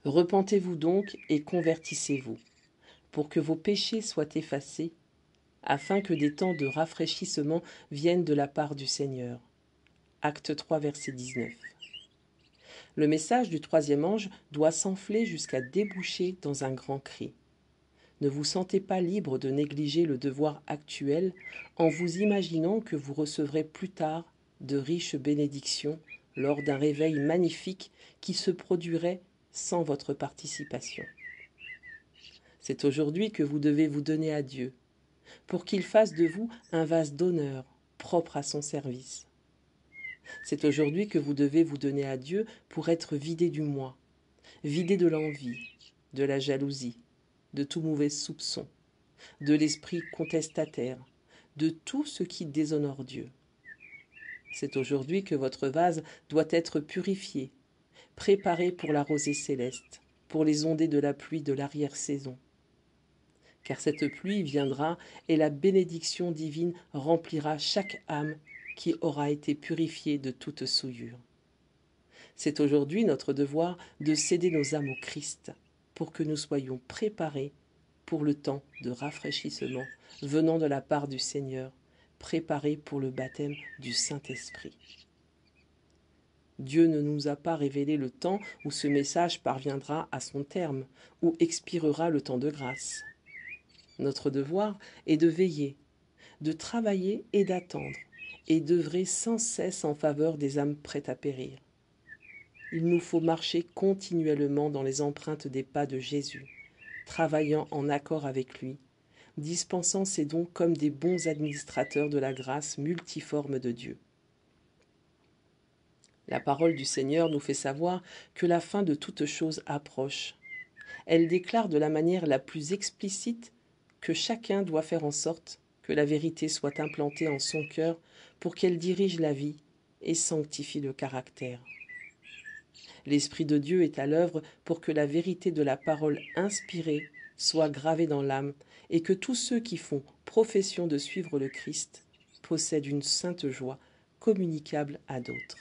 Repentez-vous donc et convertissez-vous, pour que vos péchés soient effacés, afin que des temps de rafraîchissement viennent de la part du Seigneur. Acte 3, verset 19. Le message du troisième ange doit s'enfler jusqu'à déboucher dans un grand cri. Ne vous sentez pas libre de négliger le devoir actuel en vous imaginant que vous recevrez plus tard de riches bénédictions lors d'un réveil magnifique qui se produirait sans votre participation. C'est aujourd'hui que vous devez vous donner à Dieu, pour qu'il fasse de vous un vase d'honneur propre à son service. C'est aujourd'hui que vous devez vous donner à Dieu pour être vidé du moi, vidé de l'envie, de la jalousie, de tout mauvais soupçon, de l'esprit contestataire, de tout ce qui déshonore Dieu. C'est aujourd'hui que votre vase doit être purifié, préparé pour la rosée céleste, pour les ondées de la pluie de l'arrière-saison. Car cette pluie viendra et la bénédiction divine remplira chaque âme qui aura été purifiée de toute souillure. C'est aujourd'hui notre devoir de céder nos âmes au Christ pour que nous soyons préparés pour le temps de rafraîchissement venant de la part du Seigneur, préparés pour le baptême du Saint-Esprit. Dieu ne nous a pas révélé le temps où ce message parviendra à son terme, où expirera le temps de grâce. Notre devoir est de veiller, de travailler et d'attendre, et d'œuvrer sans cesse en faveur des âmes prêtes à périr. Il nous faut marcher continuellement dans les empreintes des pas de Jésus, travaillant en accord avec lui, dispensant ses dons comme des bons administrateurs de la grâce multiforme de Dieu. La parole du Seigneur nous fait savoir que la fin de toute chose approche. Elle déclare de la manière la plus explicite que chacun doit faire en sorte que la vérité soit implantée en son cœur pour qu'elle dirige la vie et sanctifie le caractère. L'Esprit de Dieu est à l'œuvre pour que la vérité de la parole inspirée soit gravée dans l'âme et que tous ceux qui font profession de suivre le Christ possèdent une sainte joie communicable à d'autres.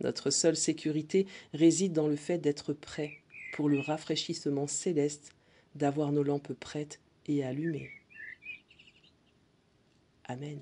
Notre seule sécurité réside dans le fait d'être prêts pour le rafraîchissement céleste, d'avoir nos lampes prêtes et allumées. Amen.